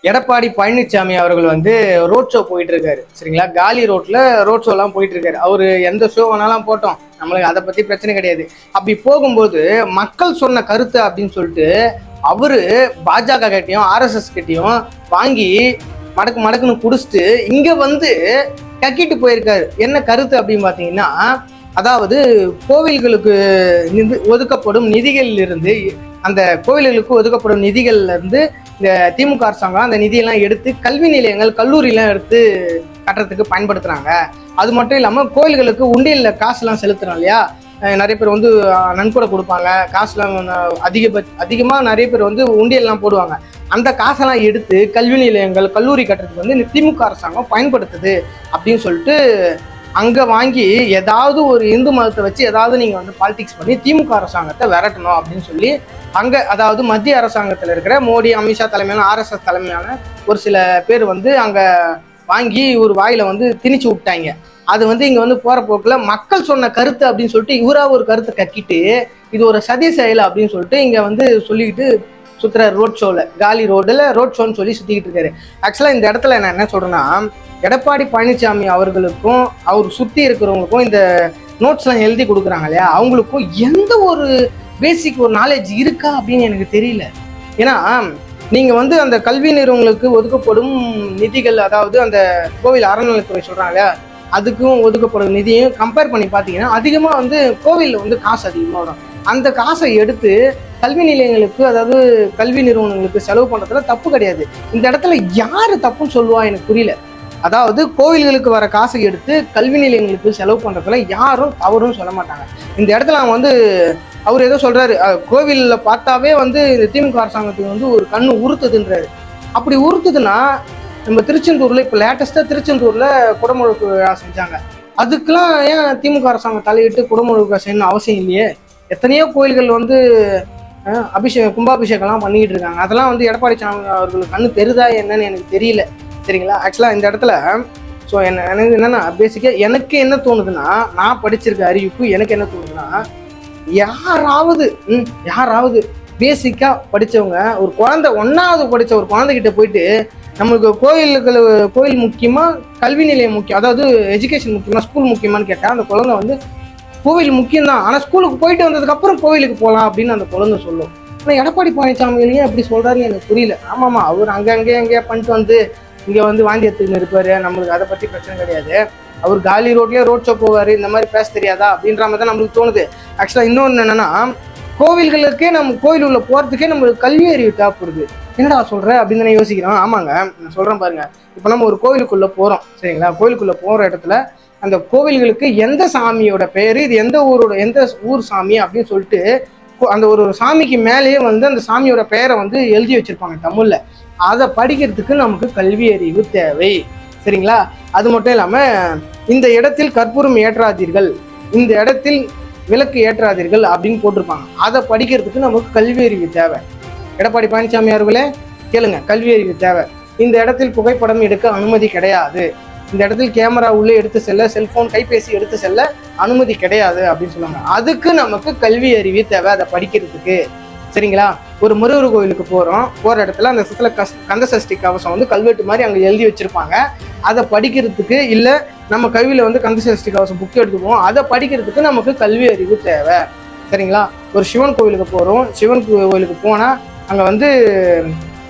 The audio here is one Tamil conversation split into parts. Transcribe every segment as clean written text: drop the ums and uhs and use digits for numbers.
எடப்பாடி பழனிசாமி அவர்கள் வந்து ரோட் ஷோ போயிட்டு இருக்காரு. சரிங்களா, காலி ரோட்ல ரோட் ஷோ எல்லாம் போயிட்டு இருக்காரு. அவரு எந்த ஷோ வேணாலும் போட்டோம், நம்மளுக்கு அதை பத்தி பிரச்சனை கிடையாது. அப்படி போகும்போது மக்கள் சொன்ன கருத்து அப்படின்னு சொல்லிட்டு அவரு பாஜக கிட்டையும் ஆர்எஸ்எஸ் கிட்டையும் வாங்கி மடக்கு மடக்குன்னு குடிச்சிட்டு இங்க வந்து கக்கிட்டு போயிருக்காரு. என்ன கருத்து அப்படின்னு பாத்தீங்கன்னா, அதாவது கோவில்களுக்கு ஒதுக்கப்படும் நிதிகளில் இருந்து, அந்த கோவில்களுக்கு ஒதுக்கப்படும் நிதிகள்ல இருந்து இந்த திமுக அரசாங்கம் அந்த நிதியெல்லாம் எடுத்து கல்வி நிலையங்கள் கல்லூரியெல்லாம் எடுத்து கட்டுறதுக்கு பயன்படுத்துறாங்க. அது மட்டும் இல்லாமல் கோயில்களுக்கு உண்டியல்ல காசுலாம் செலுத்துறோம் இல்லையா, நிறைய பேர் வந்து நன்கொடை கொடுப்பாங்க, காசுலாம் அதிகமாக நிறைய பேர் வந்து உண்டியல்லாம் போடுவாங்க. அந்த காசெல்லாம் எடுத்து கல்வி நிலையங்கள் கல்லூரி கட்டுறதுக்கு வந்து இந்த திமுக அரசாங்கம் பயன்படுத்துது அப்படின்னு சொல்லிட்டு அங்கே வாங்கி ஏதாவது ஒரு இந்து மதத்தை வச்சு ஏதாவது நீங்கள் வந்து பாலிடிக்ஸ் பண்ணி திமுக அரசாங்கத்தை விரட்டணும் அப்படின்னு சொல்லி அங்கே, அதாவது மத்திய அரசாங்கத்தில் இருக்கிற மோடி அமித்ஷா தலைமையான ஆர்எஸ்எஸ் தலைமையான ஒரு சில பேர் வந்து அங்கே வாங்கி ஒரு வாயில வந்து திணிச்சு விட்டாங்க. அது வந்து இங்கே வந்து போகிற போக்கில் மக்கள் சொன்ன கருத்து அப்படின்னு சொல்லிட்டு இவராக ஒரு கருத்தை கக்கிட்டு இது ஒரு சதி செயல் அப்படின்னு சொல்லிட்டு இங்கே வந்து சொல்லிக்கிட்டு சுற்றுறாரு. ரோட் ஷோவில், காலி ரோடில் ரோட் ஷோன்னு சொல்லி சுற்றிக்கிட்டு இருக்காரு. ஆக்சுவலாக இந்த இடத்துல நான் என்ன சொல்கிறேன்னா, எடப்பாடி பழனிசாமி அவர்களுக்கும் அவர் சுற்றி இருக்கிறவங்களுக்கும் இந்த நோட்ஸ்லாம் எழுதி கொடுக்குறாங்க இல்லையா, அவங்களுக்கும் எந்த ஒரு பேசிக் ஒரு நாலேஜ் இருக்கா அப்படின்னு எனக்கு தெரியல. ஏன்னா நீங்கள் வந்து அந்த கல்வி நிறுவனங்களுக்கு ஒதுக்கப்படும் நிதிகள், அதாவது அந்த கோவில் அறநிலையத்துறை சொல்கிறாங்க இல்லையா, அதுக்கும் ஒதுக்கப்படும் நிதியும் கம்பேர் பண்ணி பார்த்தீங்கன்னா அதிகமாக வந்து கோவிலில் வந்து காசு அதிகமாக வரும். அந்த காசை எடுத்து கல்வி நிலையங்களுக்கு, அதாவது கல்வி நிறுவனங்களுக்கு செலவு பண்ணுறதுல தப்பு கிடையாது. இந்த இடத்துல யார் தப்புன்னு சொல்லுவா எனக்கு புரியல. அதாவது கோவில்களுக்கு வர காசை எடுத்து கல்வி நிலையங்களுக்கு செலவு பண்ணுறதுல யாரும் தவறும் சொல்ல மாட்டாங்க. இந்த இடத்துல அவங்க வந்து அவர் ஏதோ சொல்கிறாரு, கோவிலில் பார்த்தாவே வந்து இந்த திமுக அரசாங்கத்துக்கு வந்து ஒரு கண்ணு உறுத்துதுன்றாரு. அப்படி உறுத்துதுன்னா நம்ம திருச்செந்தூரில் இப்போ லேட்டஸ்ட்டாக திருச்செந்தூரில் குடமுழுக்கு விழா செஞ்சாங்க. அதுக்கெலாம் ஏன் திமுக அரசாங்கம் தலையிட்டு குடமுழுக்கு செய்யணும் அவசியம் இல்லையே. எத்தனையோ கோயில்கள் வந்து கும்பாபிஷேகம்லாம் பண்ணிக்கிட்டு இருக்காங்க. அதெல்லாம் வந்து எடப்பாடி சாமி அவர்களுக்கு கண்ணு தெரிதா என்னன்னு எனக்கு தெரியல. சரிங்களா, ஆக்சுவலாக இந்த இடத்துல ஸோ எனக்கு என்னென்னா, பேசிக்காக எனக்கு என்ன தோணுதுன்னா, நான் படிச்சிருக்க அறிவிப்பு எனக்கு என்ன தோணுதுன்னா, யாராவது பேசிக்காக படித்தவங்க, ஒரு குழந்தை 1வது படித்த ஒரு குழந்தைகிட்ட போயிட்டு நம்மளுக்கு கோயில் முக்கியமாக கல்வி நிலையம் முக்கியம், அதாவது எஜுகேஷன் முக்கியமாக ஸ்கூல் முக்கியமானு கேட்டால் அந்த குழந்தை வந்து கோவில் முக்கியம்தான், ஆனால் ஸ்கூலுக்கு போயிட்டு வந்ததுக்கப்புறம் கோவிலுக்கு போகலாம் அப்படின்னு அந்த குழந்தை சொல்லும். ஆனால் எடப்பாடி பழனிசாமியிலேயே அப்படி சொல்கிறாருன்னு எனக்கு புரியல. ஆமாம்மா, அவர் அங்கேயே பண்ணிட்டு வந்து இங்கே வந்து வாந்தி எடுத்துன்னு இருப்பார், நம்மளுக்கு அதை பற்றி பிரச்சனை கிடையாது. அவர் காலி ரோட்லேயே ரோட் ஷோ போவார், இந்த மாதிரி பேச தெரியாதா அப்படின்ற மாதிரி தான் நம்மளுக்கு தோணுது. ஆக்சுவலாக இன்னொன்று என்னென்னா, கோவில்களுக்கே நம்ம கோவில் உள்ள போகிறதுக்கே நம்மளுக்கு கல்வி அறிவு தேவைப்படுது. என்னடா சொல்கிறேன் அப்படின்னு நான் யோசிக்கிறோம். ஆமாங்க, நான் சொல்கிறேன் பாருங்க. இப்போ நம்ம ஒரு கோவிலுக்குள்ளே போகிறோம், சரிங்களா, கோவிலுக்குள்ளே போகிற இடத்துல அந்த கோவில்களுக்கு எந்த சாமியோட பேர், இது எந்த ஊர் சாமி அப்படின்னு சொல்லிட்டு அந்த ஒரு சாமிக்கு மேலேயே வந்து அந்த சாமியோட பெயரை வந்து எழுதி வச்சிருப்பாங்க தமிழில். அதை படிக்கிறதுக்கு நமக்கு கல்வி அறிவு தேவை. சரிங்களா, அது மட்டும் இல்லாமல் இந்த இடத்தில் கற்பூரம் ஏற்றாதீர்கள், இந்த இடத்தில் விளக்கு ஏற்றாதீர்கள் அப்படின்னு போட்டிருப்பாங்க. அதை படிக்கிறதுக்கு நமக்கு கல்வி அறிவு தேவை. எடப்பாடி பழனிசாமி அவர்களே கேளுங்க, கல்வி அறிவு தேவை. இந்த இடத்தில் புகைப்படம் எடுக்க அனுமதி கிடையாது, இந்த இடத்தில் கேமரா உள்ளே எடுத்து செல்ல, செல்போன் கைபேசி எடுத்து செல்ல அனுமதி கிடையாது அப்படின்னு சொல்லுவாங்க. அதுக்கு நமக்கு கல்வி அறிவு தேவை, அதை படிக்கிறதுக்கு. சரிங்களா, ஒரு முருகர் கோயிலுக்கு போகிற இடத்துல அந்த இடத்துல கந்த சஷ்டி கவசம் வந்து கல்வெட்டு மாதிரி அங்கே எழுதி வச்சிருப்பாங்க. அதை படிக்கிறதுக்கு, இல்லை நம்ம கல்வியில் வந்து கந்த சஷ்டி கவசம் புக்கு எடுத்துக்குவோம், அதை படிக்கிறதுக்கு நமக்கு கல்வி அறிவு தேவை. சரிங்களா, ஒரு சிவன் கோவிலுக்கு போகிறோம், சிவன் கோவிலுக்கு போனால் அங்கே வந்து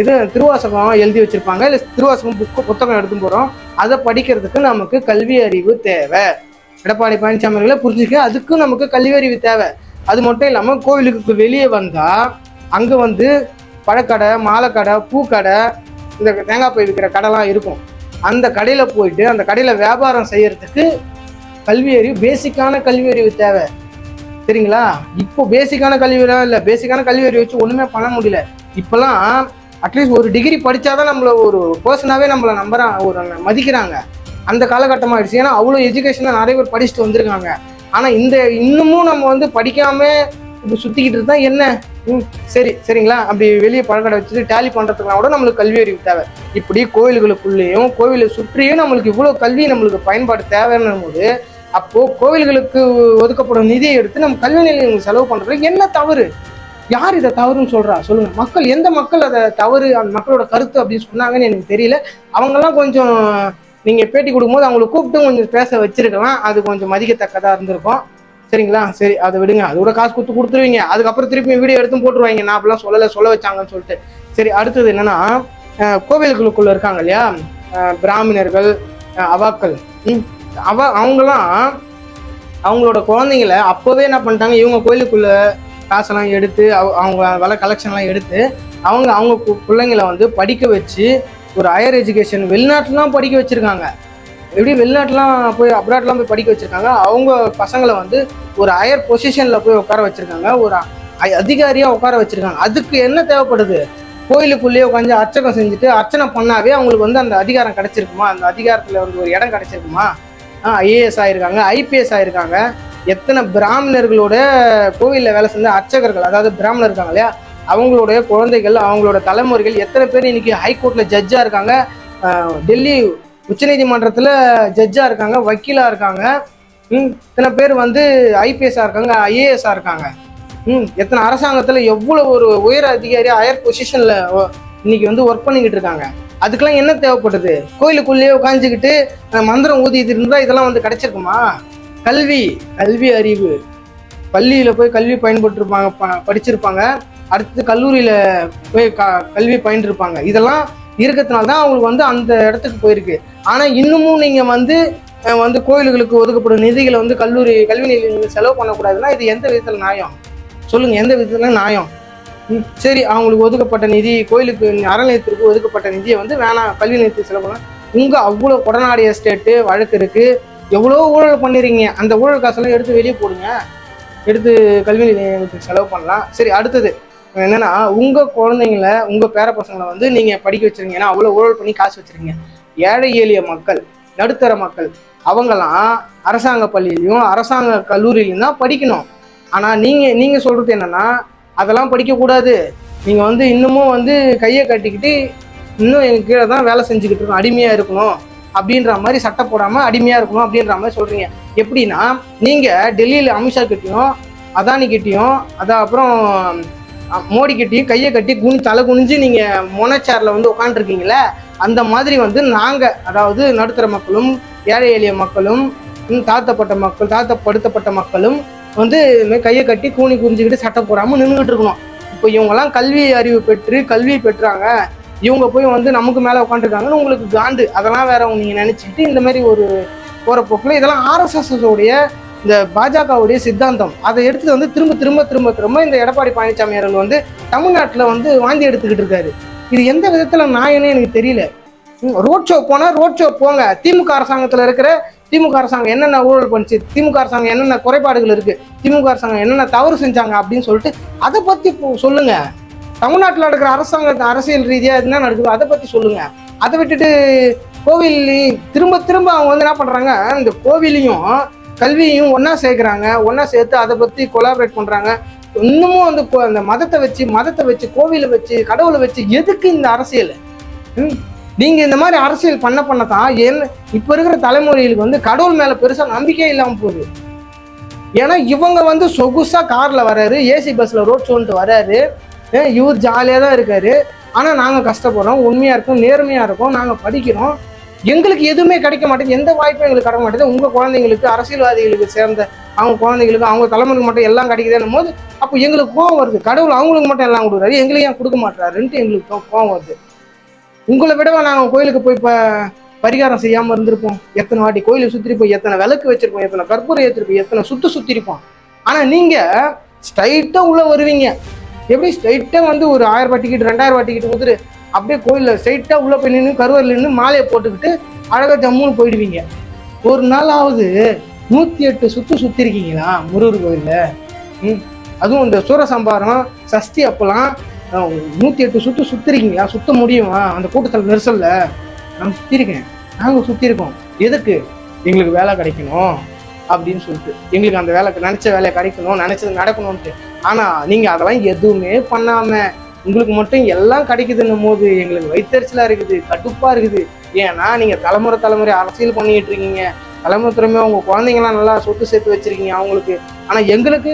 இது திருவாசகம் எழுதி வச்சிருப்பாங்க, இல்லை திருவாசகம் புத்தகம் எடுத்து போகிறோம், அதை படிக்கிறதுக்கு நமக்கு கல்வி அறிவு தேவை. எடப்பாடி பழனிசாமி அவர்களை புரிஞ்சுக்க, அதுக்கும் நமக்கு கல்வி அறிவு தேவை. அது மட்டும் இல்லாமல் கோவிலுக்கு வெளியே வந்தால் அங்கே வந்து பழக்கடை, மாலைக்கடை, பூக்கடை, இந்த தேங்காய் பை விற்கிற கடைலாம் இருக்கும். அந்த கடையில் போயிட்டு அந்த கடையில் வியாபாரம் செய்யறதுக்கு கல்வி அறிவு, பேசிக்கான கல்வி அறிவு தேவை. சரிங்களா, இப்போ பேசிக்கான கல்வி இல்லை, பேசிக்கான கல்வி அறிவு வச்சு ஒன்றுமே பண்ண முடியல. இப்போலாம் அட்லீஸ்ட் ஒரு டிகிரி படித்தாதான் நம்மளை ஒரு பர்சனாகவே நம்மளை ஒரு மதிக்கிறாங்க. அந்த காலகட்டமாக ஆயிடுச்சு. ஏன்னா அவ்வளோ எஜுகேஷனாக நிறைய பேர் படிச்சுட்டு வந்திருக்காங்க. ஆனால் இன்னமும் நம்ம வந்து படிக்காமல் இப்படி சுற்றிக்கிட்டு இருந்தா என்ன? சரிங்களா, அப்படி வெளியே பழக்கடை வச்சுட்டு டேலி பண்ணுறதுக்குலாம் கூட நம்மளுக்கு கல்வி அறிவு தேவை. இப்படி கோவில்களுக்குள்ளேயும் கோவிலை சுற்றியும் நம்மளுக்கு இவ்வளோ கல்வி நம்மளுக்கு பயன்பாடு தேவைன்னும் போது, அப்போது கோவில்களுக்கு ஒதுக்கப்படும் நிதியை எடுத்து நம்ம கல்வி நிலையங்களுக்கு செலவு பண்ணுறதுக்கு என்ன தவறு? யார் இதை தவறுன்னு சொல்றா சொல்லுங்க? மக்கள், எந்த மக்கள் அதை தவறு, அந்த மக்களோட கருத்து அப்படின்னு சொன்னாங்கன்னு எனக்கு தெரியல. அவங்கெல்லாம் கொஞ்சம் நீங்க பேட்டி கொடுக்கும்போது அவங்களை கூப்பிட்டு கொஞ்சம் பேச வச்சிருக்கலாம், அது கொஞ்சம் மதிக்கத்தக்கதா இருந்திருக்கும். சரிங்களா? சரி, அதை விடுங்க. அது கூட காசு கொடுத்துருவீங்க, அதுக்கப்புறம் திருப்பி வீடியோ எடுத்து போட்டுருவாங்க, நான் அப்படிலாம் சொல்லலை, சொல்ல வச்சாங்கன்னு சொல்லிட்டு. சரி, அடுத்தது என்னன்னா, கோவில்களுக்குள்ள இருக்காங்க இல்லையா பிராமணர்கள், அவாக்கள், அவங்கெல்லாம் அவங்களோட குழந்தைங்களை அப்போவே என்ன பண்ணிட்டாங்க, இவங்க கோயிலுக்குள்ள காசெல்லாம் எடுத்து அவங்க வள கலெக்ஷன்லாம் எடுத்து அவங்க பிள்ளைங்களை வந்து படிக்க வச்சு ஒரு ஹையர் எஜுகேஷன் வெளிநாட்டுலாம் படிக்க வச்சுருக்காங்க. எப்படி வெளிநாட்டுலாம் போய் அப்ராட்லாம் போய் படிக்க வச்சுருக்காங்க. அவங்க பசங்களை வந்து ஒரு ஹையர் பொசிஷனில் போய் உட்கார வச்சுருக்காங்க, ஒரு அதிகாரியாக உட்கார வச்சுருக்காங்க. அதுக்கு என்ன தேவைப்படுது? கோயிலுக்குள்ளேயே உட்காந்து அர்ச்சகம் செஞ்சுட்டு அர்ச்சனை பண்ணாவே அவங்களுக்கு வந்து அந்த அதிகாரம் கிடைச்சிருக்குமா? அந்த அதிகாரத்தில் வந்து ஒரு இடம் கிடைச்சிருக்குமா? IAS ஆகிருக்காங்க, IPS ஆகிருக்காங்க. எத்தனை பிராமணர்களோட கோவிலில் வேலை செஞ்ச அர்ச்சகர்கள், அதாவது பிராமணர் இருக்காங்க இல்லையா, அவங்களுடைய குழந்தைகள், அவங்களோட தலைமுறைகள் எத்தனை பேர் இன்னைக்கு ஹைகோர்ட்டில் ஜட்ஜாக இருக்காங்க, டெல்லி உச்சநீதிமன்றத்தில் ஜட்ஜாக இருக்காங்க, வக்கீலாக இருக்காங்க. இத்தனை பேர் வந்து ஐபிஎஸ்ஸாக இருக்காங்க, ஐஏஎஸ்ஸாக இருக்காங்க. எத்தனை அரசாங்கத்தில் எவ்வளோ ஒரு உயர் அதிகாரியாக ஹையர் பொசிஷனில் இன்னைக்கு வந்து ஒர்க் பண்ணிக்கிட்டு இருக்காங்க. அதுக்கெல்லாம் என்ன தேவைப்படுது? கோயிலுக்குள்ளேயே உட்காந்துக்கிட்டு மந்திரம் ஊதிட்டு இருந்தால் இதெல்லாம் வந்து கிடைச்சிருக்குமா? கல்வி அறிவு, பள்ளியில் போய் கல்வி பயன்பட்டுருப்பாங்க, படிச்சிருப்பாங்க. அடுத்தது கல்லூரியில் போய் கல்வி பயின்றிருப்பாங்க. இதெல்லாம் இருக்கிறதுனால தான் அவங்களுக்கு வந்து அந்த இடத்துக்கு போயிருக்கு. ஆனால் இன்னமும் நீங்கள் வந்து கோயில்களுக்கு ஒதுக்கப்படும் நிதிகளை வந்து கல்வி நிலையங்களுக்கு செலவு பண்ணக்கூடாதுன்னா இது எந்த விதத்தில் நியாயம் சொல்லுங்கள்? எந்த விதத்தில் நியாயம்? சரி, அவங்களுக்கு ஒதுக்கப்பட்ட நிதி, கோயிலுக்கு அறநிலையத்திற்கு ஒதுக்கப்பட்ட நிதியை வந்து வேணாம், கல்வி நிலையத்துக்கு செலவு பண்ணலாம். உங்கள் அவ்வளோ கொடநாடு எஸ்டேட்டு வழக்கு இருக்குது, எவ்வளோ ஊழல் பண்ணிடுறீங்க. அந்த ஊழல் காசெல்லாம் எடுத்து வெளியே போடுங்க, எடுத்து கல்வி நிலையத்துக்கு செலவு பண்ணலாம். சரி, அடுத்தது என்னன்னா, உங்கள் குழந்தைங்கள, உங்கள் பேர பசங்களை வந்து நீங்கள் படிக்க வச்சுருங்க. ஏன்னா அவ்வளோ ஊழல் பண்ணி காசு வச்சுருக்கீங்க. ஏழை எளிய மக்கள், நடுத்தர மக்கள், அவங்கெல்லாம் அரசாங்க பள்ளியிலையும் அரசாங்க கல்லூரியிலையும் தான் படிக்கணும். ஆனால் நீங்கள் சொல்கிறது என்னென்னா, அதெல்லாம் படிக்கக்கூடாது, நீங்கள் வந்து இன்னமும் வந்து கையை கட்டிக்கிட்டு இன்னும் எங்கள் கீழே தான் வேலை செஞ்சுக்கிட்டு இருக்கணும், அடிமையாக இருக்கணும் அப்படின்ற மாதிரி, சட்டை போடாமல் அடிமையாக இருக்கணும் அப்படின்ற மாதிரி சொல்கிறீங்க. எப்படின்னா, நீங்கள் டெல்லியில் அமித்ஷா கிட்டையும் அதானி கிட்டையும் அப்புறம் மோடி கிட்டையும் கையை கட்டி தலை குனிஞ்சு நீங்கள் மொனச்சேரில் வந்து உட்காந்துருக்கீங்களே, அந்த மாதிரி வந்து நாங்கள், அதாவது நடுத்தர மக்களும் ஏழை எளிய மக்களும் தாழ்த்தப்படுத்தப்பட்ட மக்களும் வந்து கையை கட்டி குனிஞ்சுக்கிட்டு சட்டை போடாமல் நின்றுக்கிட்டு இருக்கணும். இப்போ இவங்கெல்லாம் கல்வி அறிவு பெற்று கல்வி பெற்றாங்க, இவங்க போய் வந்து நமக்கு மேலே உட்காந்துருக்காங்கன்னு உங்களுக்கு காண்டு. அதெல்லாம் வேற நீங்கள் நினச்சிக்கிட்டு இந்த மாதிரி ஒரு போகிற போக்கில், இதெல்லாம் ஆர்எஸ்எஸ்ஸோடைய இந்த பாஜகவுடைய சித்தாந்தம். அதை எடுத்துட்டு வந்து திரும்ப இந்த எடப்பாடி பழனிசாமி அவர்கள் வந்து தமிழ்நாட்டில் வந்து வாந்தி எடுத்துக்கிட்டு இருக்காரு. இது எந்த விதத்தில் நியாயம்னு எனக்கு தெரியல. ரோட் ஷோ போனால் ரோட் ஷோ போங்க. திமுக அரசாங்கத்தில் இருக்கிற திமுக அரசாங்கம் என்னென்ன ஊழல் பண்ணிச்சு, திமுக அரசாங்கம் என்னென்ன குறைபாடுகள் இருக்குது, திமுக அரசாங்கம் என்னென்ன தவறு செஞ்சாங்க அப்படின்னு சொல்லிட்டு அதை பற்றி சொல்லுங்க. தமிழ்நாட்டில் நடக்கிற அரசியல் ரீதியாக என்ன நடக்குது அதை பற்றி சொல்லுங்க. அதை விட்டுட்டு கோவில்லையும் திரும்ப அவங்க வந்து என்ன பண்ணுறாங்க, இந்த கோவிலையும் கல்வியையும் ஒன்றா சேர்க்குறாங்க, ஒன்றா சேர்த்து அதை பற்றி கொலாபரேட் பண்ணுறாங்க. இன்னமும் வந்து அந்த மதத்தை வச்சு கோவிலை வச்சு கடவுளை வச்சு எதுக்கு இந்த அரசியல்? நீங்கள் இந்த மாதிரி அரசியல் பண்ணத்தான் இப்போ இருக்கிற தலைமுறைகளுக்கு வந்து கடவுள் மேலே பெருசாக நம்பிக்கையே இல்லாமல் போகுது. ஏன்னா இவங்க வந்து சொகுசாக காரில் வர்றாரு, ஏசி பஸ்ஸில் ரோட் ஷோன்ட்டு வர்றாரு, இவர் ஜாலியாக தான் இருக்காரு. ஆனால் நாங்கள் கஷ்டப்படுறோம், உண்மையாக இருக்கோம், நேர்மையாக இருக்கோம், நாங்கள் படிக்கிறோம், எங்களுக்கு எதுவுமே கிடைக்க மாட்டேங்குது, எந்த வாய்ப்பும் எங்களுக்கு கிடைக்க மாட்டேங்குது. உங்கள் குழந்தைங்களுக்கு, அரசியல்வாதிகளுக்கு சேர்ந்த அவங்க குழந்தைங்களுக்கு, அவங்க தலைமுறைக்கு மட்டும் எல்லாம் கிடைக்குதுன்னும் போது அப்போ எங்களுக்கு கோவம் வருது. கடவுள் அவங்களுக்கு மட்டும் எல்லாம் கொடுக்குறாரு, எங்களுக்கு ஏன் கொடுக்க மாட்டாருன்ட்டு எங்களுக்கு கோவம் வருது. உங்களை விடவா நாங்கள் கோயிலுக்கு போய் இப்போ பரிகாரம் செய்யாமல் இருந்திருப்போம்? எத்தனை வாட்டி கோயிலை சுற்றிருப்போம், எத்தனை விளக்கு வச்சிருப்போம், எத்தனை கற்பூரம் ஏற்றிருப்போம், எத்தனை சுற்றிருப்போம். ஆனால் நீங்கள் ஸ்ட்ரைட்டாக உள்ளே வருவீங்க. எப்படி ஸ்ட்ரைட்டாக வந்து ஒரு 1000 ரூபாய் டிக்கெட் 2000 ரூபாய் டிக்கெட் கொடுத்துட்டு அப்படியே கோயிலில் ஸ்ட்ரைட்டாக உள்ளே போய் நின்று கருவறையில் நின்று மாலையை போட்டுக்கிட்டு அழகாக ஜம்முன்னு போயிடுவீங்க. ஒரு நாளாவது 108 சுற்றிருக்கீங்களா முருகர் கோயிலில்? அதுவும் இந்த சூரசம்பாரம் சஷ்டி அப்போலாம் 108 சுற்றிருக்கீங்களா? சுத்த முடியுமா அந்த கூட்டத்தில் நெரிசலில்? நான் சுற்றிருக்கேன், நாங்கள் சுற்றிருக்கோம். எதுக்கு? எங்களுக்கு வேலை கிடைக்கணும் அப்படின்னு சொல்லிட்டு, எங்களுக்கு அந்த நினச்ச வேலையை கிடைக்கணும், நினச்சது நடக்கணும்ன்ட்டு. ஆனால் நீங்கள் அதெல்லாம் எதுவுமே பண்ணாமல் உங்களுக்கு மட்டும் எல்லாம் கிடைக்குதுன்னும் போது எங்களுக்கு வயிற்றுச்சலாக இருக்குது, கடுப்பாக இருக்குது. ஏன்னா நீங்கள் தலைமுறை அரசியல் பண்ணிக்கிட்டு இருக்கீங்க, தலைமுறையுமே உங்கள் குழந்தைங்களாம் நல்லா சொத்து சேர்த்து வச்சுருக்கீங்க அவங்களுக்கு. ஆனால் எங்களுக்கு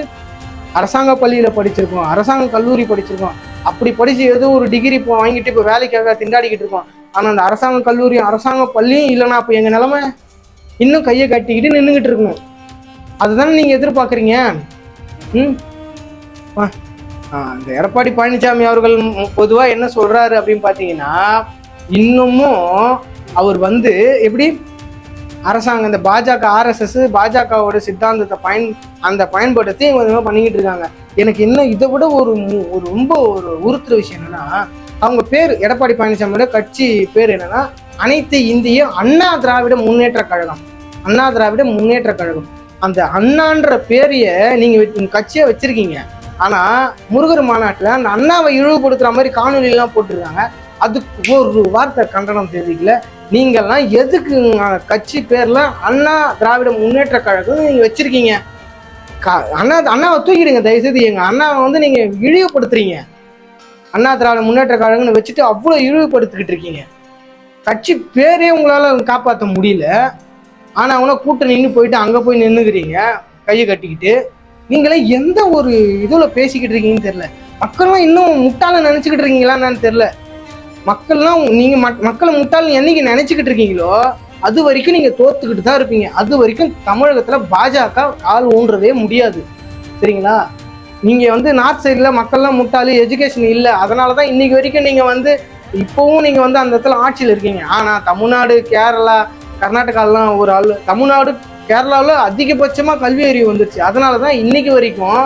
அரசாங்க பள்ளியில் படிச்சிருக்கோம், அரசாங்க கல்லூரி படிச்சிருக்கோம். அப்படி படித்து ஏதோ ஒரு டிகிரி இப்போ வாங்கிட்டு இப்போ வேலைக்காக திண்டாடிக்கிட்டு இருக்கோம். ஆனால் அந்த அரசாங்க கல்லூரியும் அரசாங்க பள்ளியும் இல்லைன்னா அப்போ எங்கள் நிலைமை இன்னும் கையை கட்டிக்கிட்டு நின்றுக்கிட்டு இருக்கணும். அதுதானே நீங்கள் எதிர்பார்க்குறீங்க. ம் இந்த எடப்பாடி பழனிசாமி அவர்கள் பொதுவாக என்ன சொல்கிறாரு அப்படின்னு பார்த்தீங்கன்னா, இன்னமும் அவர் வந்து எப்படி அரசாங்கம் இந்த பாஜக ஆர்எஸ்எஸ் பாஜகவோட சித்தாந்தத்தை பயன்படுத்தி கொஞ்சமாக பண்ணிக்கிட்டு இருக்காங்க. எனக்கு இன்னும் இதை விட ஒரு ரொம்ப ஒரு உறுத்துற விஷயம் என்னன்னா, அவங்க பேர் எடப்பாடி பழனிசாமியோட கட்சி பேர் என்னன்னா அனைத்து இந்திய அண்ணா திராவிட முன்னேற்ற கழகம். அண்ணா திராவிட முன்னேற்ற கழகம். அந்த அண்ணான்ற பேரைய நீங்க கட்சியா வச்சிருக்கீங்க. ஆனா முருகர் மாநாட்டுல அந்த அண்ணாவை இழிவுபடுத்துற மாதிரி காணொலி எல்லாம் போட்டிருக்காங்க. அதுக்கு ஒரு வார்த்தை கண்டனம் தெரிவிக்கல. நீங்கள்லாம் எதுக்கு கட்சி பேர்ல அண்ணா திராவிட முன்னேற்ற கழகம் நீங்க வச்சிருக்கீங்க? அண்ணாவை தூக்கிடுங்க தயவுசெய்து. எங்க அண்ணாவை வந்து நீங்க இழிவுபடுத்துறீங்க. அண்ணா திராவிட முன்னேற்ற கழகம்னு வச்சுட்டு அவ்வளவு இழிவுபடுத்திக்கிட்டு இருக்கீங்க. கட்சி பேரே உங்களால காப்பாற்ற முடியல. ஆனா அவனை கூட்ட நின்று போயிட்டு அங்க போய் நின்றுக்கிறீங்க கையை கட்டிக்கிட்டு. நீங்களே எந்த ஒரு இதுல பேசிக்கிட்டு இருக்கீங்கன்னு தெரியல. மக்கள்லாம் இன்னும் முட்டாள நினைச்சுக்கிட்டு இருக்கீங்களான்னு தெரியல. மக்கள்லாம் நீங்க மக்களை முட்டாள் என்னைக்கு நினைச்சுக்கிட்டு இருக்கீங்களோ அது வரைக்கும் நீங்க தோத்துக்கிட்டு தான் இருப்பீங்க. அது வரைக்கும் தமிழகத்துல பாஜக கால் ஊன்றவே முடியாது. சரிங்களா? நீங்க வந்து நார்த் சைட்ல மக்கள்லாம் முட்டாளு, எஜுகேஷன் இல்லை, அதனாலதான் இன்னைக்கு வரைக்கும் நீங்க வந்து இப்பவும் நீங்க வந்து அந்த இடத்துல ஆட்சியில் இருக்கீங்க. ஆனா தமிழ்நாடு, கேரளா, கர்நாடகாலாம் ஒரு ஆள், தமிழ்நாடு கேரளாவில் அதிகபட்சமா கல்வி அறிவு வந்துருச்சு. அதனாலதான் இன்னைக்கு வரைக்கும்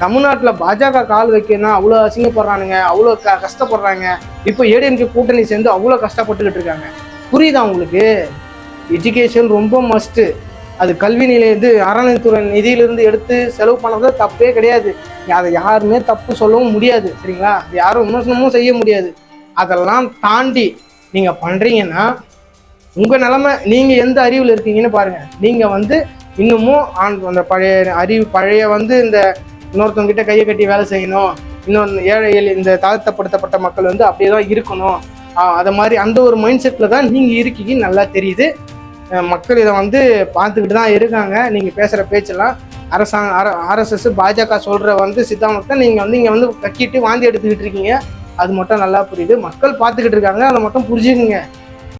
தமிழ்நாட்டில் பாஜக கால் வைக்கணும் அவ்வளோ அசிங்கப்படுறானுங்க, அவ்வளோ கஷ்டப்படுறாங்க. இப்போ ஏடிஎம்கே கூட்டணி சேர்ந்து அவ்வளோ கஷ்டப்பட்டுக்கிட்டு இருக்காங்க. புரியுதா உங்களுக்கு? எஜுகேஷன் ரொம்ப மஸ்ட்டு. அது கல்வி நிலையத்து அறநிலைத்துறை நிதியிலிருந்து எடுத்து செலவு பண்ணது தப்பே கிடையாது. அதை யாருமே தப்பு சொல்லவும் முடியாது. சரிங்களா? அது யாரும் விமர்சனமும் செய்ய முடியாது. அதெல்லாம் தாண்டி நீங்க பண்றீங்கன்னா உங்க நிலைமை, நீங்க எந்த அறிவில் இருக்கீங்கன்னு பாருங்க. நீங்க வந்து இன்னமும் அந்த பழைய வந்து இந்த இன்னொருத்தவங்க கிட்ட கையை கட்டி வேலை செய்யணும், இன்னொன்று ஏழை இந்த தாழ்த்தப்படுத்தப்பட்ட மக்கள் வந்து அப்படியே தான் இருக்கணும், அதை மாதிரி அந்த ஒரு மைண்ட் செட்டில் தான் நீங்கள் இருக்கீங்க. நல்லா தெரியுது. மக்கள் இதை வந்து பார்த்துக்கிட்டு தான் இருக்காங்க. நீங்கள் பேசுகிற பேச்செல்லாம் ஆர்எஸ்எஸ் பாஜக சொல்கிற வந்து சித்தாந்தத்தை நீங்கள் வந்து இங்கே வந்து கக்கிட்டு வாந்தி எடுத்துக்கிட்டு இருக்கீங்க. அது மட்டும் நல்லா புரியுது. மக்கள் பார்த்துக்கிட்டு இருக்காங்க. அதை மட்டும் புரிஞ்சுக்குங்க.